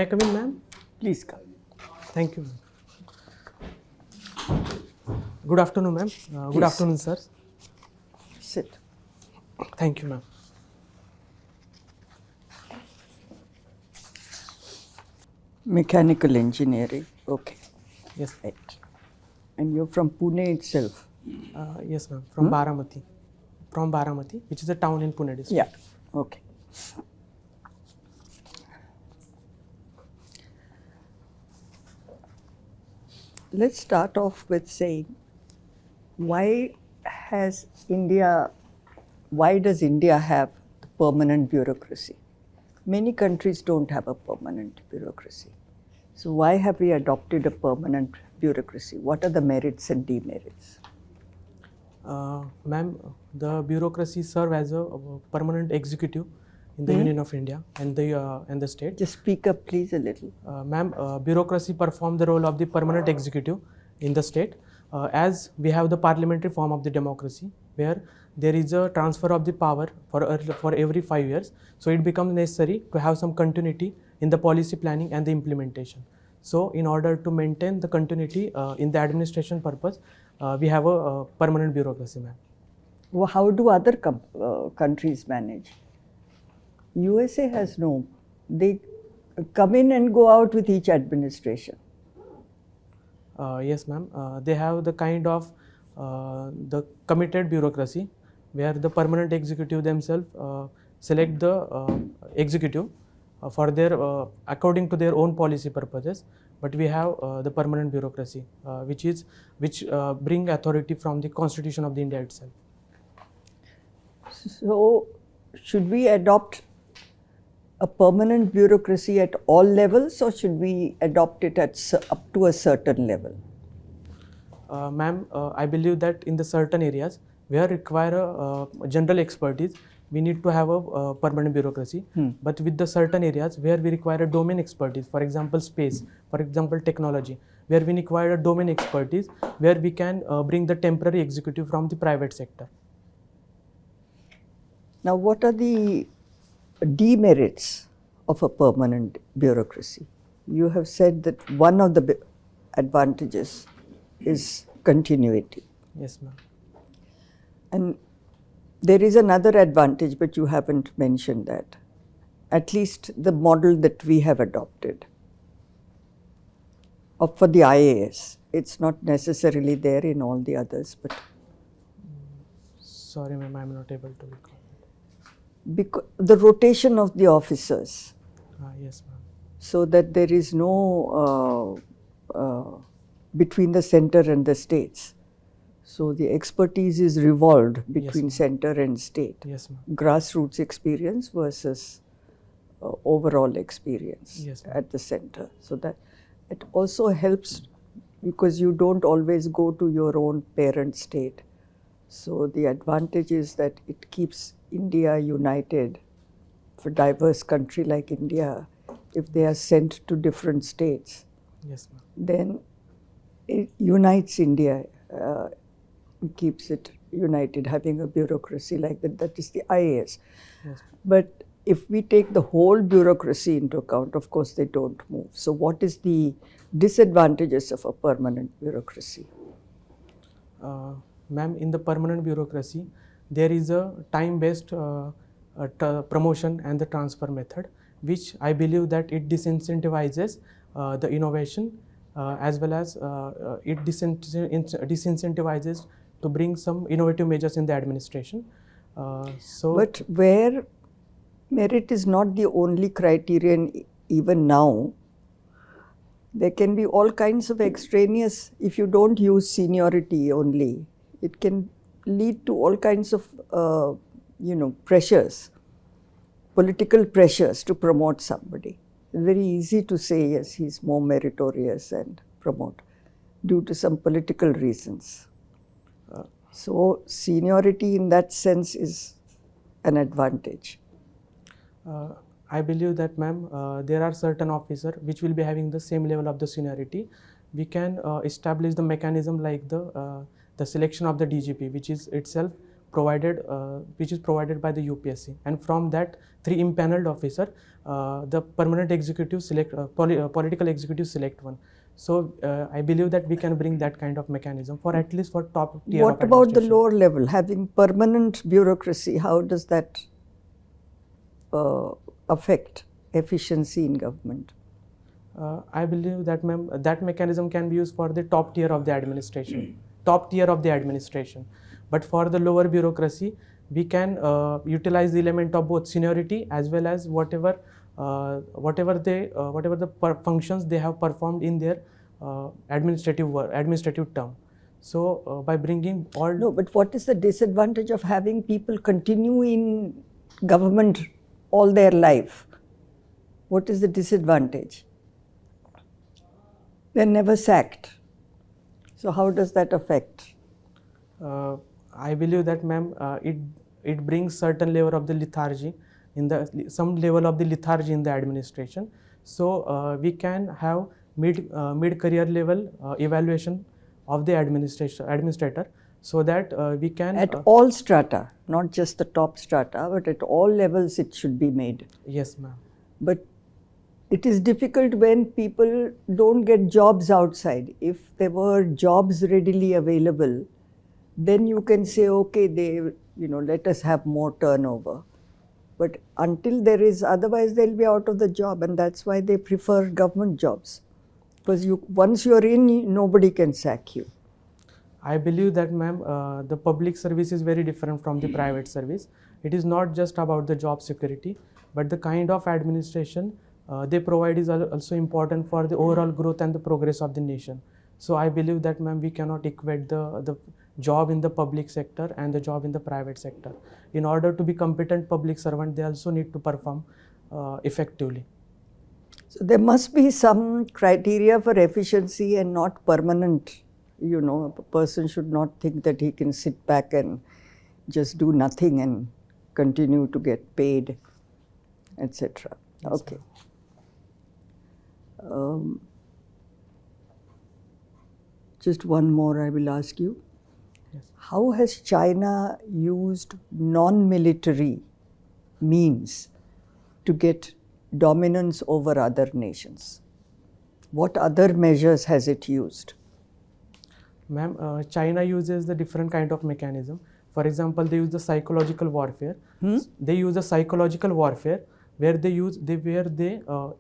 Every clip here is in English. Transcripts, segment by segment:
I come in, ma'am? Please come. Thank you, ma'am. Good afternoon, ma'am. Good Please. afternoon, sir. Sit. Thank you, ma'am. Mechanical engineering. Okay. Yes, Right. And you're from Pune itself? yes, ma'am. From Baramati. From Baramati, which is a town in Pune district. Yeah. Okay. Let's start off with saying, why does India have the permanent bureaucracy? Many countries don't have a permanent bureaucracy. So why have we adopted a permanent bureaucracy? What are the merits and demerits? Ma'am, the bureaucracy serve as a permanent executive in the Union of India and the state. Just speak up, please, a little. Ma'am, bureaucracy perform the role of the permanent executive in the state, as we have the parliamentary form of the democracy, where there is a transfer of the power for every 5 years. So it becomes necessary to have some continuity in the policy planning and the implementation. So in order to maintain the continuity in the administration purpose, we have a permanent bureaucracy, ma'am. Well, how do other countries manage? USA has no. They come in and go out with each administration. Yes, ma'am. They have the kind of the committed bureaucracy, where the permanent executive themselves select the executive for their according to their own policy purposes. But we have the permanent bureaucracy, which bring authority from the Constitution of the India itself. So, should we adopt a permanent bureaucracy at all levels, or should we adopt it at up to a certain level? Ma'am, I believe that in the certain areas where require a general expertise, we need to have a permanent bureaucracy. But with the certain areas where we require a domain expertise, for example space, for example technology, where we require a domain expertise, where we can bring the temporary executive from the private sector. Now, what are the demerits of a permanent bureaucracy? You have said that one of the advantages is continuity. Yes, ma'am. And there is another advantage, but you haven't mentioned that. At least the model that we have adopted for the IAS. It's not necessarily there in all the others, but. Sorry, ma'am, I'm not able to recall. Because the rotation of the officers. Yes, ma'am. So that there is no between the center and the states. So the expertise is revolved between center and state. Yes, ma'am. Grassroots experience versus overall experience at the center. So that it also helps because you don't always go to your own parent state. So the advantage is that it keeps India united. For a diverse country like India, if they are sent to different states, yes, ma'am, then it unites India, keeps it united, having a bureaucracy like that. That is the IAS. Yes. But if we take the whole bureaucracy into account, of course they don't move. So what is the disadvantages of a permanent bureaucracy? Ma'am, in the permanent bureaucracy, there is a time-based promotion and the transfer method, which I believe that it disincentivizes the innovation as well as it disincentivizes to bring some innovative measures in the administration. But where merit is not the only criterion even now, there can be all kinds of extraneous, if you don't use seniority only, it can lead to all kinds of pressures, political pressures to promote somebody. It's very easy to say, yes, he's more meritorious and promote due to some political reasons. So seniority in that sense is an advantage. I believe that, ma'am, there are certain officers which will be having the same level of the seniority. We can establish the mechanism like the selection of the DGP, which is itself provided by the UPSC, and from that 3 impaneled officer, the permanent executive select political executive select one. So I believe that we can bring that kind of mechanism for at least for top tier. What of about the administration. lower level, having permanent bureaucracy? How does that affect efficiency in government? I believe that, ma'am, that mechanism can be used for the top tier of the administration, top tier of the administration. But for the lower bureaucracy, we can utilize the element of both seniority as well as whatever the functions they have performed in their administrative term. So by bringing all. No, but what is the disadvantage of having people continue in government all their life? What is the disadvantage? They're never sacked. So how does that affect? I believe that, ma'am, it brings certain level of the lethargy some level of the lethargy in the administration. So we can have mid career level evaluation of the administrator, so that we can At all strata, not just the top strata, but at all levels it should be made. Yes, ma'am. But it is difficult when people don't get jobs outside. If there were jobs readily available, then you can say, okay, let us have more turnover. But until there is, otherwise they'll be out of the job, and that's why they prefer government jobs. Because once you're in, nobody can sack you. I believe that, ma'am, the public service is very different from the private service. It is not just about the job security, but the kind of administration they provide is also important for the overall growth and the progress of the nation. So I believe that, ma'am, we cannot equate the job in the public sector and the job in the private sector. In order to be competent public servant, they also need to perform effectively. So there must be some criteria for efficiency and not permanent. A person should not think that he can sit back and just do nothing and continue to get paid, etc. Yes, okay. Just one more I will ask you. Yes. How has China used non-military means to get dominance over other nations? What other measures has it used? Ma'am, China uses the different kind of mechanism. For example, they use the psychological warfare. They use the psychological warfare where they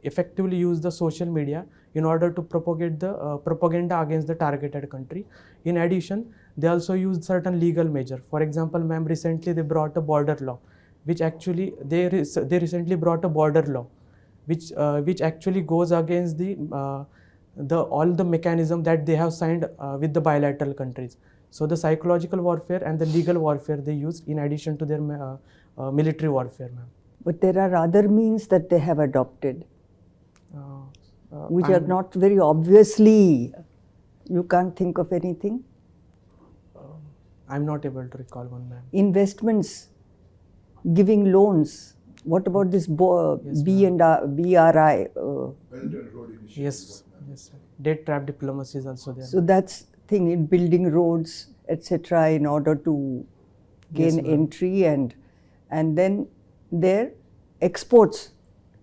effectively use the social media in order to propagate the propaganda against the targeted country. In addition, they also use certain legal measure. For example, ma'am, recently they brought a border law, which actually they recently brought a border law, which actually goes against all the mechanism that they have signed with the bilateral countries. So the psychological warfare and the legal warfare they use in addition to their military warfare, ma'am. But there are other means that they have adopted, which are not very obviously. You can't think of anything? I'm not able to recall one, ma'am. Investments, giving loans. What about this BRI? Yes, yes. Debt trap diplomacy is also there. So that's thing in building roads, etc., in order to gain entry and then their exports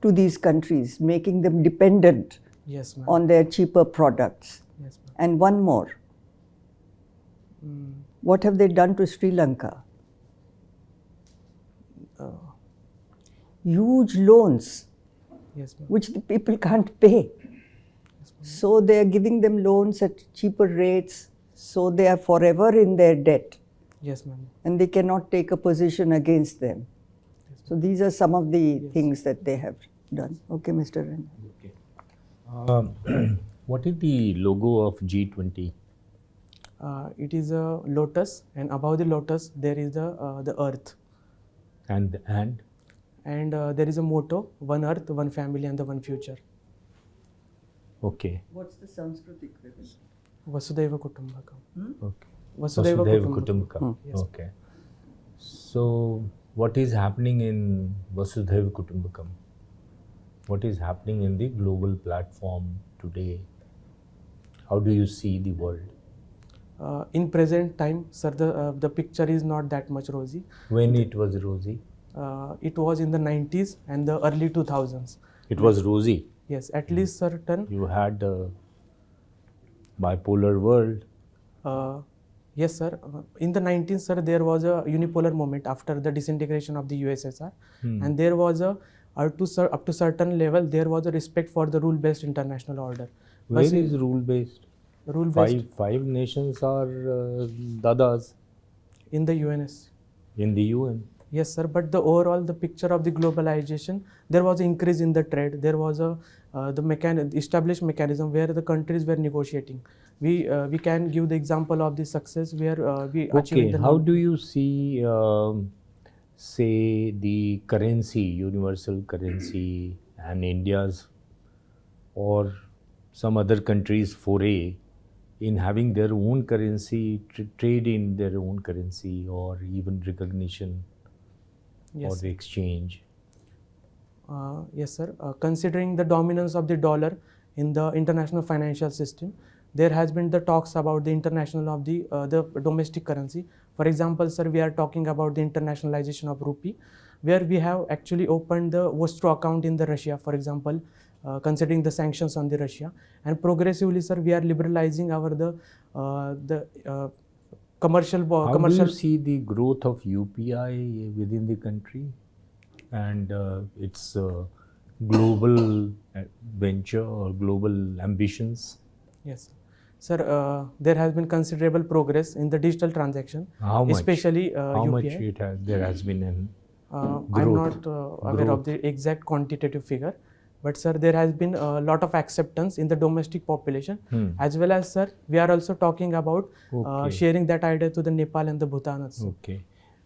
to these countries, making them dependent on their cheaper products. Yes, ma'am. And one more. What have they done to Sri Lanka? Huge loans, which the people can't pay. So they are giving them loans at cheaper rates, so they are forever in their debt. Yes, ma'am. And they cannot take a position against them. So these are some of the things that they have done. Okay, Mr. Ren. Okay. What is the logo of G20? It is a lotus, and above the lotus there is the earth. And there is a motto: one earth, one family, and the one future. Okay. What's the Sanskrit equivalent? Vasudhaiva Kutumbakam. Okay. Vasudhaiva Kutumbakam. Yes. Okay. So what is happening in Vasudhaiva Kutumbakam? What is happening in the global platform today? How do you see the world? In present time, sir, the picture is not that much rosy. When it was rosy? It was in the 90s and the early 2000s. It was rosy. Yes, at least certain. You had a bipolar world. Yes, sir. In the 19th, sir, there was a unipolar moment after the disintegration of the USSR, and there was a up to certain level there was a respect for the rule-based international order. Where is rule-based? Rule-based Five nations are dadas in the UNS. in the UN. Yes, sir. But the overall the picture of the globalization, there was an increase in the trade. There was a established mechanism where the countries were negotiating. We can give the example of the success where we Okay, achieved. how do you see, say, the currency, universal currency, and India's or some other countries' foray in having their own currency, trade in their own currency, or even recognition Yes, or the exchange? yes, sir. Considering the dominance of the dollar in the international financial system, there has been the talks about the international of the domestic currency. For example, sir, we are talking about the internationalization of rupee, where we have actually opened the Vostro account in the Russia, for example, considering the sanctions on the Russia, and progressively, sir, we are liberalizing our commercial. How do you see the growth of UPI within the country and its global venture or global ambitions? Yes, sir. There has been considerable progress in the digital transaction, How much? especially How UPI. much there has been an I'm growth? not aware of the exact quantitative figure, but sir, there has been a lot of acceptance in the domestic population, as well as, sir, we are also talking about Okay. sharing that idea to the Nepal and the Bhutan also. Okay.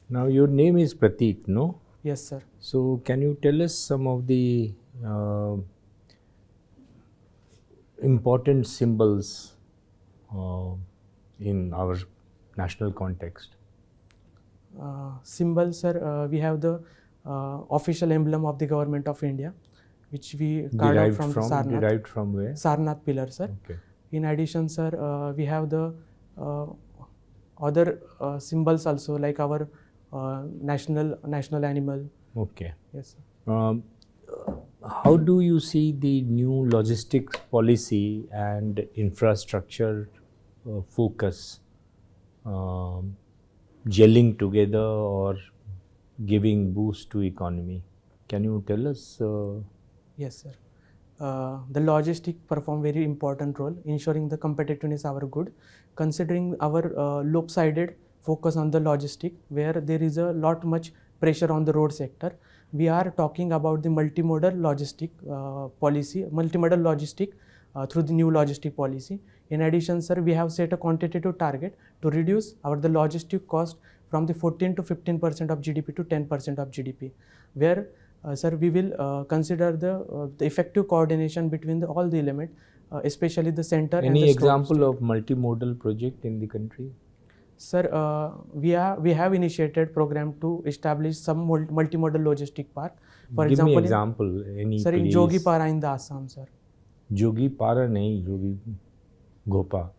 Now your name is Pratik, no? Yes, sir. So can you tell us some of the important symbols in our national context? Symbol, sir, we have the official emblem of the government of India, which we carved out from the Sarnath. Derived from where? Sarnath pillar, sir. Okay. In addition, sir, we have the other symbols also, like our national animal. Okay. Yes, sir. How do you see the new logistics policy and infrastructure focus gelling together or giving boost to economy? Can you tell us? Yes, sir. The logistic perform very important role ensuring the competitiveness of our good, considering our lopsided focus on the logistic, where there is a lot much pressure on the road sector. We are talking about the multimodal logistic policy, multimodal logistic through the new logistic policy. In addition, sir, we have set a quantitative target to reduce the logistic cost from the 14 to 15% of GDP to 10% of GDP, where sir, we will consider the effective coordination between all the elements, especially the center. Any and the example of multimodal project in the country? Sir, we have initiated program to establish some multimodal logistic park. For Give example, me example. Any sir, in place? Jogipara in the Assam, sir. Jogipara nahi, Jogipara.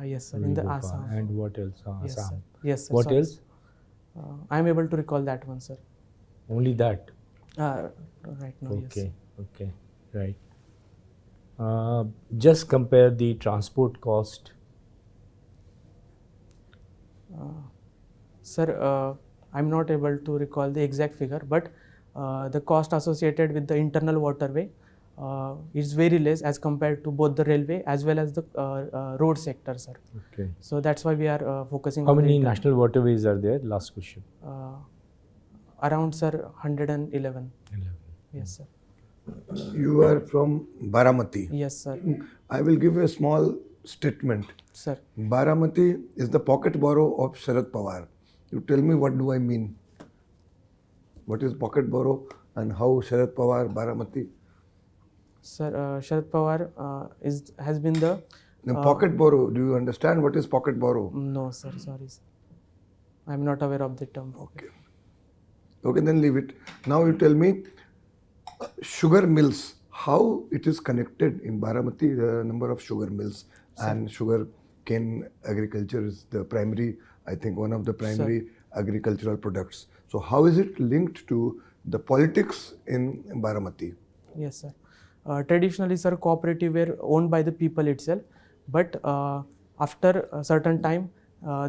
Yes, sir, in the Jogipara. Assam. And what else? Yes, sir. Assam. Yes, sir. What sorry, else? sir. I am able to recall that one, sir. Only that. Right now, yes. Okay, okay, right. Just compare the transport cost. Sir, I'm not able to recall the exact figure, but the cost associated with the internal waterway is very less as compared to both the railway as well as the road sector, sir. Okay. So that's why we are focusing How on many the national waterways are there? Last question. around, sir, 111. 11. Yes, sir. You are from Baramati. Yes, sir. I will give a small statement. Sir, Baramati is the pocket borough of Sharad Pawar. You tell me what do I mean? What is pocket borough and how Sharad Pawar, Baramati? sir, Sharad Pawar has been the Pocket borough, do you understand what is pocket borough? no, sir. Sorry, sir. I'm not aware of the term. Okay. Okay, then leave it. Now you tell me sugar mills, how it is connected in Baramati, the number of sugar mills and sugar cane agriculture is the primary, I think one of the primary agricultural products. So how is it linked to the politics in Baramati? Yes, sir. Traditionally, sir, cooperative were owned by the people itself, but after a certain time,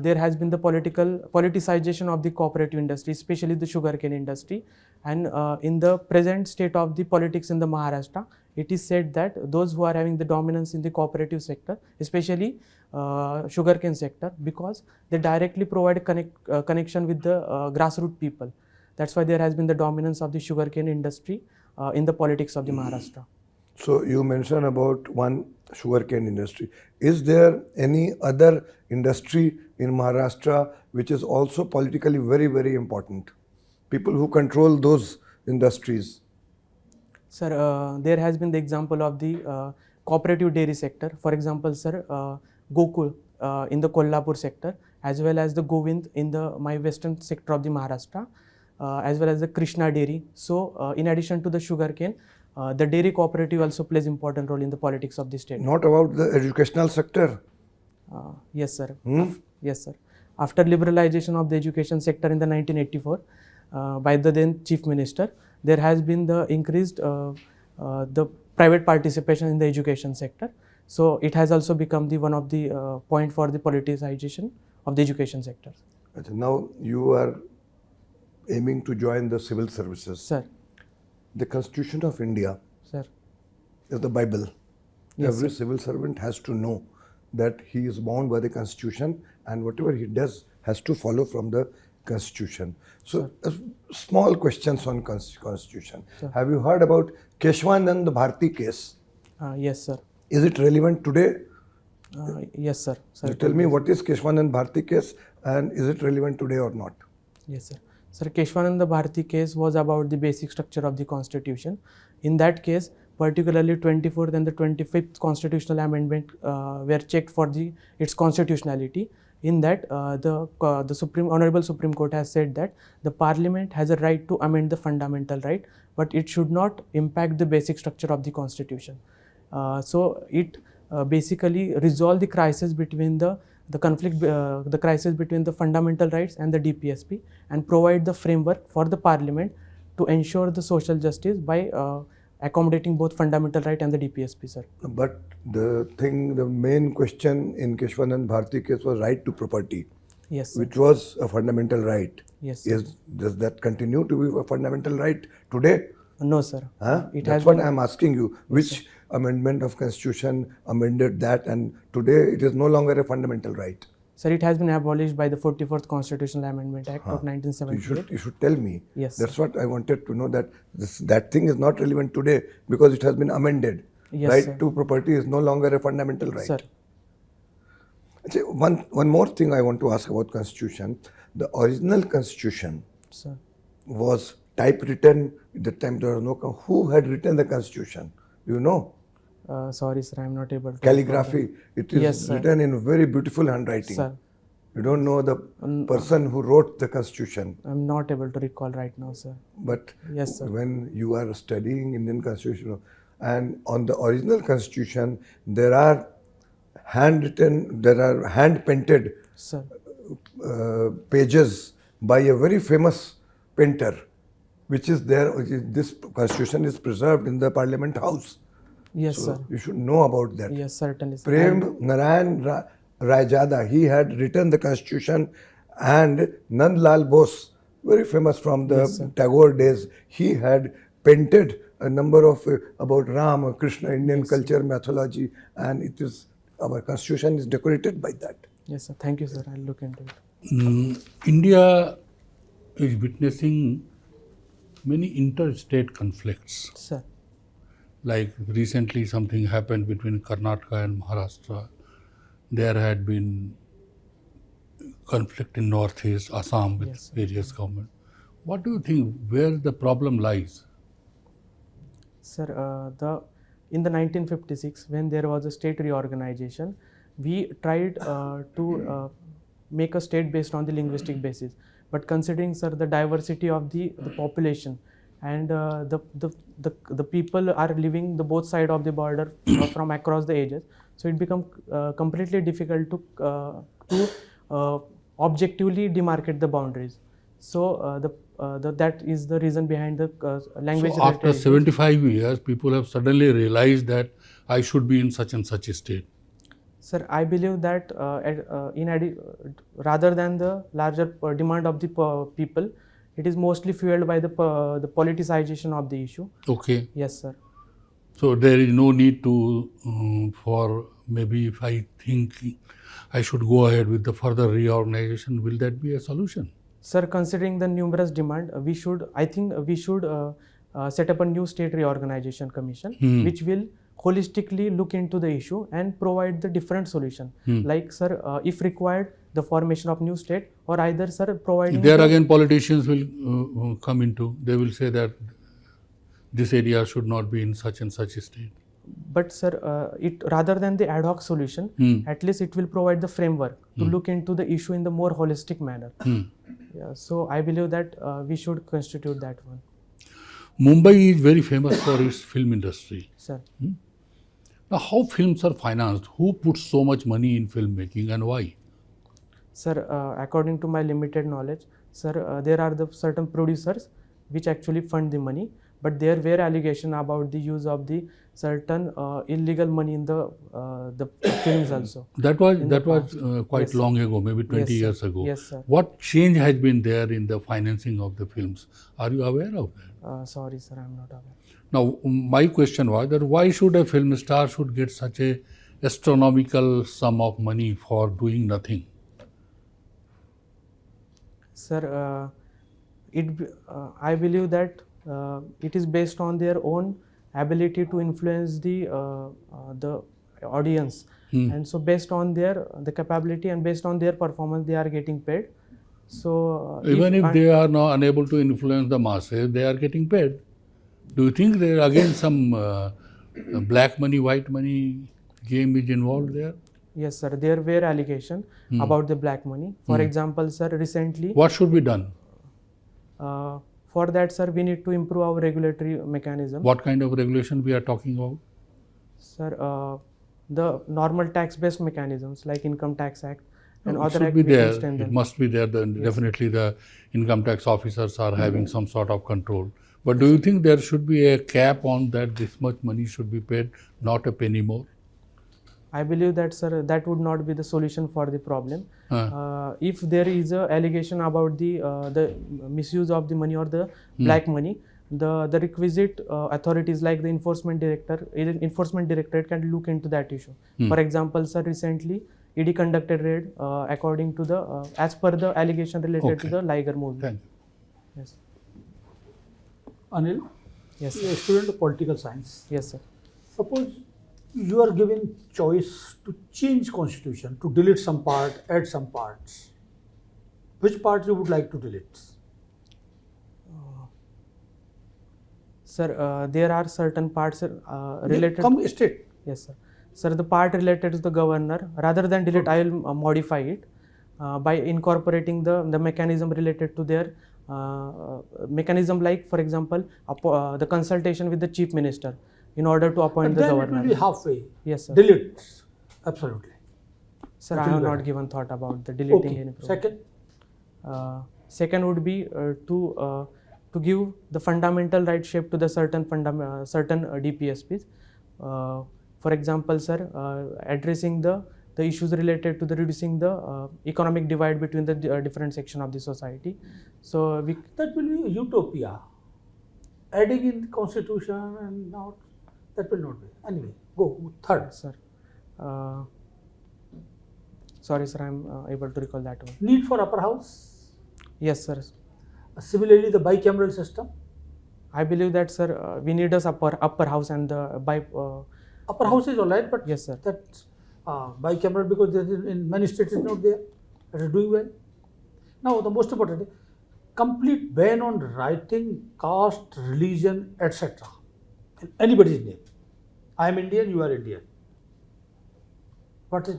there has been the politicization of the cooperative industry, especially the sugarcane industry. And in the present state of the politics in the Maharashtra, it is said that those who are having the dominance in the cooperative sector, especially sugarcane sector, because they directly provide connection with the grassroots people. That's why there has been the dominance of the sugarcane industry in the politics of the Maharashtra. So you mentioned about one sugarcane industry. Is there any other industry in Maharashtra which is also politically very, very important? People who control those industries. Sir, there has been the example of the cooperative dairy sector. For example, sir, Gokul in the Kolhapur sector, as well as the Govind in the my western sector of the Maharashtra, as well as the Krishna dairy. So, in addition to the sugarcane, the dairy cooperative also plays important role in the politics of the state. Not about the educational sector. Yes, sir. Yes, sir. After liberalization of the education sector in the 1984 by the then Chief Minister, there has been the increased the private participation in the education sector. So it has also become the one of the point for the politicization of the education sector. Now you are aiming to join the civil services. Sir. The Constitution of India Sir. is the Bible. Yes, Every sir. civil servant has to know that he is bound by the Constitution and whatever he does has to follow from the Constitution. So, small questions on Constitution. Sir. Have you heard about Keshwanand Bharti case? Yes, sir. Is it relevant today? Yes, sir. You tell me what is Keshwanand Bharti case and is it relevant today or not? Yes, sir. Sir, Keshwananda Bharti case was about the basic structure of the constitution. In that case, particularly 24th and the 25th constitutional amendment were checked for its constitutionality. In that, the Honourable Supreme Court has said that the Parliament has a right to amend the fundamental right, but it should not impact the basic structure of the constitution. So it basically resolved the crisis between the crisis between the fundamental rights and the DPSP, and provide the framework for the Parliament to ensure the social justice by accommodating both fundamental right and the DPSP, sir. But the main question in Keshwanand Bharti case was right to property. Yes, sir. Which was a fundamental right. Yes, sir. Does that continue to be a fundamental right today? No, sir. That's what I am asking you. Which amendment of Constitution amended that and today it is no longer a fundamental right? Sir, it has been abolished by the 44th Constitutional Amendment Act of 1978. You should tell me. Yes, That's sir. what I wanted to know, that that thing is not relevant today because it has been amended. Yes, right sir. to property is no longer a fundamental right. Sir. One more thing I want to ask about Constitution. The original Constitution Sir. was typewritten. At the time there was no. Who had written the Constitution? Do you know? Sorry, sir, I am not able to. Calligraphy. It is Yes, sir. written in very beautiful handwriting. Sir, You don't know the person who wrote the Constitution. I am not able to recall right now, sir. But Yes, sir. when you are studying Indian Constitution and on the original Constitution, there are hand-painted Sir. pages by a very famous painter, which is there. This Constitution is preserved in the Parliament House. Yes, So sir. you should know about that. Yes, certainly, sir. Prem Narayan Rajada, he had written the Constitution, and Nand Lal Bose, very famous from the Yes, sir. Tagore days, he had painted a number of about Ram, Krishna, Indian culture, mythology, and it is our Constitution is decorated by that. Yes, sir. Thank you, sir. I'll look into it. India is witnessing many interstate conflicts. Sir. Like recently something happened between Karnataka and Maharashtra. There had been conflict in Northeast, Assam with Yes, sir. various governments. What do you think, where the problem lies? Sir, in the 1956, when there was a state reorganization, we tried to make a state based on the linguistic basis. But considering, sir, the diversity of the population and the people are living the both side of the border from across the ages, So it becomes completely difficult to objectively demarcate the boundaries. So that is the reason behind the language. So after 75 years, people have suddenly realized that I should be in such and such a state. Sir, I believe that rather than the larger demand of the people, it is mostly fueled by the politicization of the issue. Okay. Yes, sir. So there is no need to for maybe if I think I should go ahead with the further reorganization, will that be a solution? Sir, considering the numerous demand, I think we should set up a new state reorganization commission, which will holistically look into the issue and provide the different solution. Like, sir, if required, the formation of new state, or either, sir, providing. There again, politicians will come into. They will say that this area should not be in such and such a state. But, sir, it rather than the ad hoc solution, at least it will provide the framework to look into the issue in the more holistic manner. Yeah, so I believe that we should constitute that one. Mumbai is very famous for its film industry. Sir. Now, how films are financed? Who puts so much money in filmmaking and why? Sir, according to my limited knowledge, sir, there are the certain producers which actually fund the money, but there were allegations about the use of the certain illegal money in the films also. That was quite Yes, long ago, maybe 20 Yes, sir. years ago. Yes, sir. What change has been there in the financing of the films? Are you aware of that? Sorry, sir, I am not aware. Now, my question was that why should a film star should get such a astronomical sum of money for doing nothing? Sir, I believe that it is based on their own ability to influence the audience, and so based on the capability and based on their performance, they are getting paid. So even if they are not unable to influence the masses, they are getting paid. Do you think there again some black money, white money game is involved there? Yes, sir. There were allegations about the black money. For example, sir, recently. What should be done? For that, sir, we need to improve our regulatory mechanism. What kind of regulation we are talking about? Sir, the normal tax-based mechanisms like Income Tax Act and It other should acts. be we can there. extend It them. must be there. Then definitely the income tax officers are having some sort of control. But do you think there should be a cap on that? This much money should be paid, not a penny more. I believe that, sir, that would not be the solution for the problem. If there is a allegation about the misuse of the money or the black money, the requisite authorities like the enforcement directorate can look into that issue. For example, sir, recently ED conducted raid according to the as per the allegation related to the Liger movie. Thank you. Yes. Anil, Yes, you are sir. a student of political science. Yes, sir. Suppose you are given choice to change constitution, to delete some part, add some parts. Which part you would like to delete? Sir, there are certain parts related. Come straight. Yes, sir. Sir, the part related to the governor, rather than delete, I will modify it by incorporating the mechanism related to their mechanism, like, for example, the consultation with the chief minister in order to appoint the Then governor. it will be halfway. Yes, sir. Delete. Absolutely. Sir, That I will have be not better. given thought about the deleting Okay. any program. Second, Second would be to give the fundamental right shape to the certain DPSPs. For example, sir, addressing the issues related to the reducing the economic divide between the different section of the society. So we that will be a utopia. Adding in the constitution and not, that will not be. Anyway, go. Third, sir. Sorry, sir, I'm able to recall that one. need for upper house. Yes, sir. Similarly, the bicameral system. I believe that, sir, we need a upper house and the Upper house is all right, but Yes, sir. that bicameral, because there is in many states is not there. That is doing well. Now, the most important, complete ban on writing caste, religion, etc. in anybody's name. I am Indian, you are Indian. What is?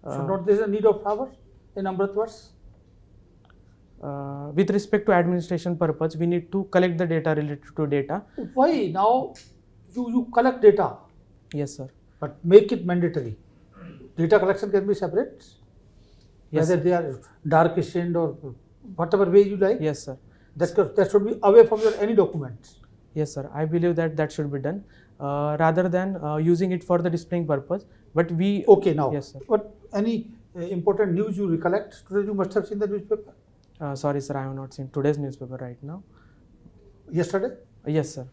Should not there is a need of flowers in Amrit verse? with respect to administration purpose, we need to collect the data related to data. Why now you collect data? Yes, sir. but make it mandatory. Data collection can be separate, Yes, whether they are dark stained or whatever way you like. yes, sir. That should be away from your any documents. Yes, sir. I believe that that should be done rather than using it for the displaying purpose. But we Okay, now. Yes, sir. What any important news you recollect? Today you must have seen the newspaper. Sorry, sir. I have not seen today's newspaper right now. Yesterday, Yes, sir.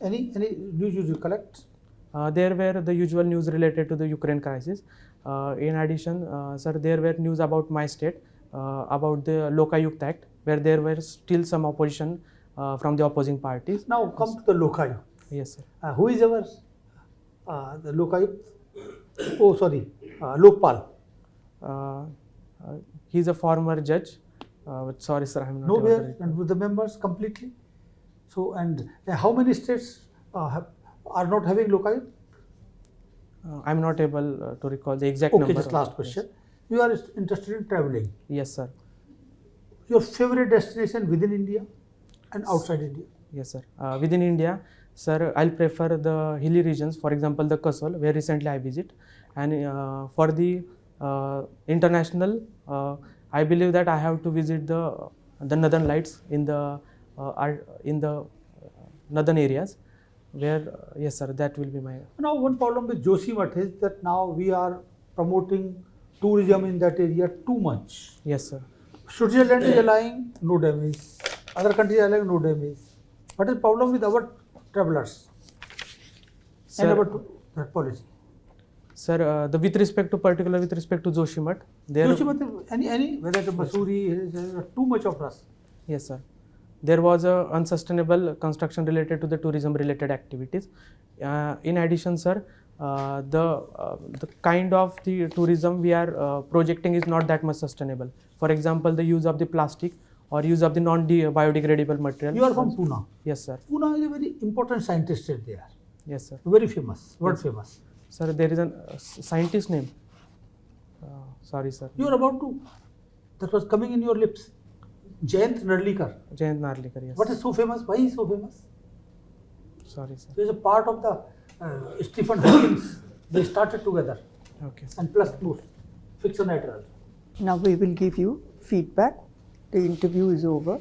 any news you recollect? There were the usual news related to the Ukraine crisis. In addition, sir, there were news about my state, about the 𝐒𝐢𝐽𝐃 Act, where there were still some opposition from the opposing parties. Now come to the 𝐒𝐢𝐽𝐃. Yes, sir. Who is our the 𝐒𝐢𝐽𝐃? Oh, sorry, Lokpal. He's a former judge. But sorry, sir, I'm not able to Nowhere, recall. and with the members completely. So, and how many states are not having 𝐒𝐢𝐽𝐃? I'm not able to recall the exact Okay, number. just last question. You are interested in traveling. Yes, sir. Your favorite destination within India and outside India? Yes, sir. Within India, sir, I'll prefer the hilly regions, for example, the Kasol, where recently I visit. And for the international, I believe that I have to visit the northern lights in the northern areas, where yes, sir, that will be my. Now, one problem with 𝐿𝐺𝐶𝐡 is that now we are promoting tourism in that area too much. Yes, sir. Switzerland is allowing no damage. Other countries are allowing no damage. What is the problem with our travelers and Sir, our policy? sir, with respect to 𝐿𝐺𝐶𝐡, there. 𝐿𝐺𝐶𝐡, any whether the Mussoorie, too much of us. Yes, sir. There was a unsustainable construction related to the tourism related activities. In addition, sir, the kind of the tourism we are projecting is not that much sustainable. For example, the use of the plastic or use of the non-biodegradable material. You are from Pune. Yes, sir. Pune is a very important scientist there. Yes, sir. Very famous, world Yes. famous. Sir, there is a scientist name. Sorry, sir. You are about to, that was coming in your lips. Jayant Narlikar. Jayant Narlikar, yes. What is so famous? Why he is so famous? Sorry, sir. He is a part of the Stephen Hawkins. They started together. Okay, sir. And plus more fiction writer also. Now we will give you feedback. The interview is over.